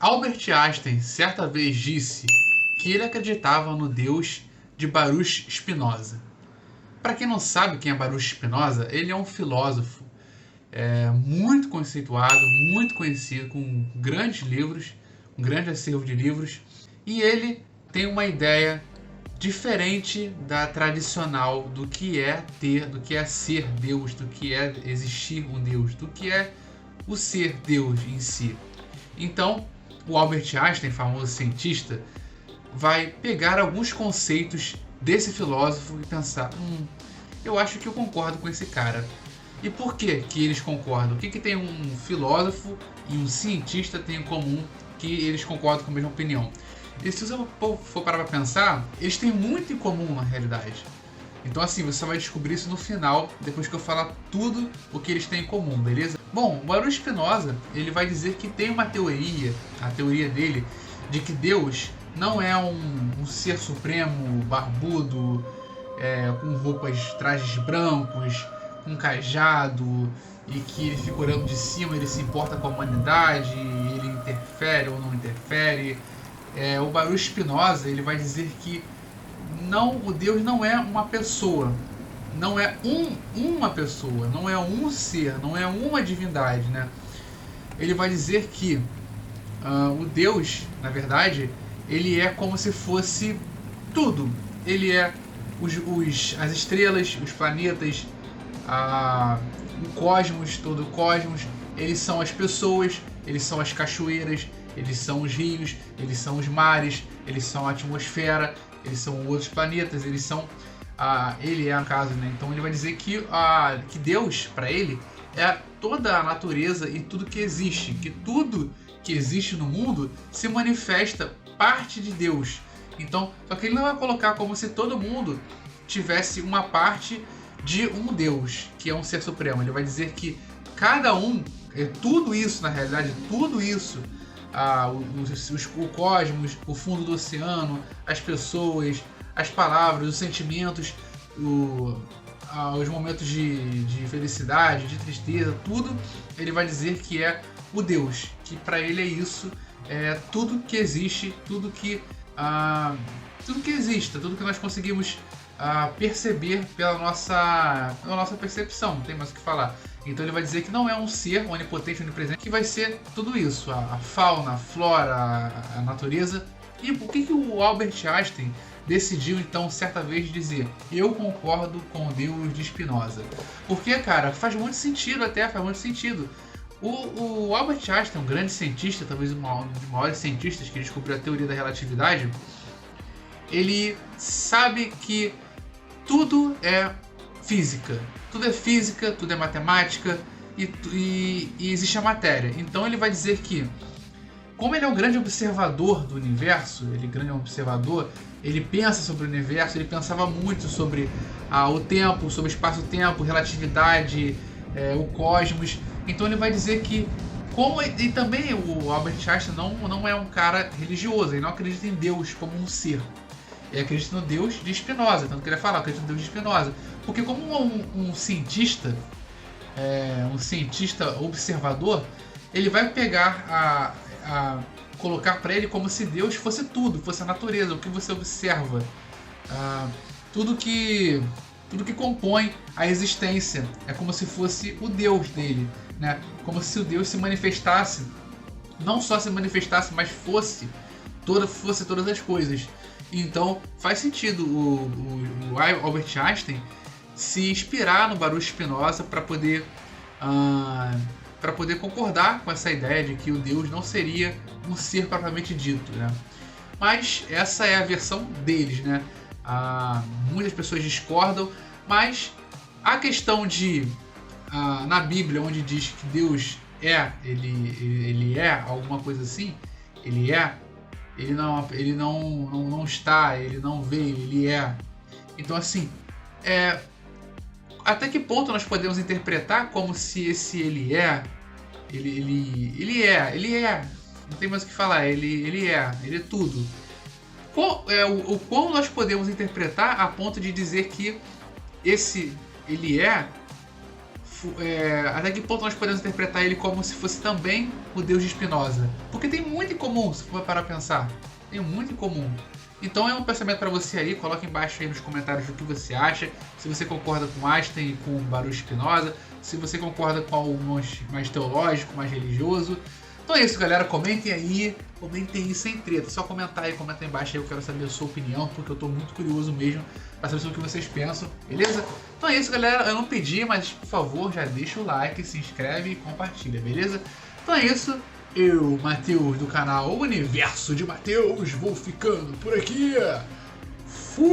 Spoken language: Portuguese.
Albert Einstein certa vez disse que ele acreditava no Deus de Baruch Spinoza. Para quem não sabe quem é Baruch Spinoza, ele é um filósofo muito conceituado, muito conhecido, com grandes livros, um grande acervo de livros, e ele tem uma ideia diferente da tradicional do que é ter, do que é ser Deus, do que é existir um Deus, do que é o ser Deus em si. Então, o Albert Einstein, famoso cientista, vai pegar alguns conceitos desse filósofo e pensar: eu acho que eu concordo com esse cara. E por que eles concordam? O que tem um filósofo e um cientista tem em comum que eles concordam com a mesma opinião? E se você for parar para pensar, eles têm muito em comum na realidade. Então assim, você vai descobrir isso no final, depois que eu falar tudo o que eles têm em comum, beleza? Bom, o Baruch Spinoza, ele vai dizer que tem uma teoria, a teoria dele, de que Deus não é um ser supremo, barbudo, com roupas, trajes brancos, com cajado, e que ele fica olhando de cima, ele se importa com a humanidade, ele interfere ou não interfere. O Baruch Spinoza, ele vai dizer que o Deus não é uma pessoa, não é uma pessoa, não é um ser, não é uma divindade, né? Ele vai dizer que o Deus, na verdade, ele é como se fosse tudo. Ele é as estrelas, os planetas, o cosmos, todo o cosmos. Eles são as pessoas, eles são as cachoeiras, eles são os rios, eles são os mares, eles são a atmosfera, eles são outros planetas, eles são ele é a casa, né? Então ele vai dizer que Deus, para ele, é toda a natureza e tudo que existe, que tudo que existe no mundo se manifesta parte de Deus. Então, só que ele não vai colocar como se todo mundo tivesse uma parte de um Deus, que é um ser supremo. Ele vai dizer que cada um, tudo isso na realidade, tudo isso, o cosmos, o fundo do oceano, as pessoas, as palavras, os sentimentos, os momentos de felicidade, de tristeza, tudo ele vai dizer que é o Deus, que para ele é isso, tudo que existe, tudo que exista, tudo que nós conseguimos perceber pela nossa percepção, não tem mais o que falar. Então ele vai dizer que não é um ser onipotente, onipresente, que vai ser tudo isso, a fauna, a flora, a natureza. E por que o Albert Einstein decidiu então certa vez dizer: eu concordo com o Deus de Spinoza? Porque, cara, faz muito sentido, faz muito sentido. O Albert Einstein, um grande cientista, talvez um dos maiores cientistas que descobriu a teoria da relatividade, ele sabe que tudo é física, tudo é matemática e existe a matéria. Então ele vai dizer que, como ele é um grande observador do universo, ele pensa sobre o universo, ele pensava muito sobre o tempo, sobre o espaço-tempo, relatividade, o cosmos. Então ele vai dizer que, e também o Albert Einstein não é um cara religioso, ele não acredita em Deus como um ser. Ele acredita no Deus de Spinoza, tanto que ele vai falar, acredita no Deus de Spinoza. Porque como um cientista observador, ele vai pegar colocar para ele como se Deus fosse tudo, fosse a natureza, o que você observa, tudo que compõe a existência, é como se fosse o Deus dele, né? Como se o Deus se manifestasse, não só se manifestasse, mas fosse todas as coisas. Então faz sentido o Albert Einstein se inspirar no Baruch Spinoza para poder concordar com essa ideia de que o Deus não seria um ser propriamente dito, né? Mas essa é a versão deles, né? Muitas pessoas discordam, mas a questão de na Bíblia, onde diz que Deus ele é alguma coisa assim, ele não está, ele não veio, ele é. Então assim, até que ponto nós podemos interpretar como se esse ele é, não tem mais o que falar, ele é tudo. O quão nós podemos interpretar a ponto de dizer que esse ele Até que ponto nós podemos interpretar ele como se fosse também o deus de Spinoza? Porque tem muito em comum, se for parar a pensar. Tem muito em comum. Então é um pensamento para você aí, coloca embaixo aí nos comentários o que você acha, se você concorda com Einstein e com Baruch Spinoza, se você concorda com algo mais teológico, mais religioso. Então é isso, galera, comentem aí sem treta, só comentar aí, comenta aí embaixo aí, eu quero saber a sua opinião, porque eu tô muito curioso mesmo para saber sobre o que vocês pensam, beleza? Então é isso, galera, eu não pedi, mas por favor, já deixa o like, se inscreve e compartilha, beleza? Então é isso. Eu, Matheus, do canal Universo de Matheus, vou ficando por aqui. Fui!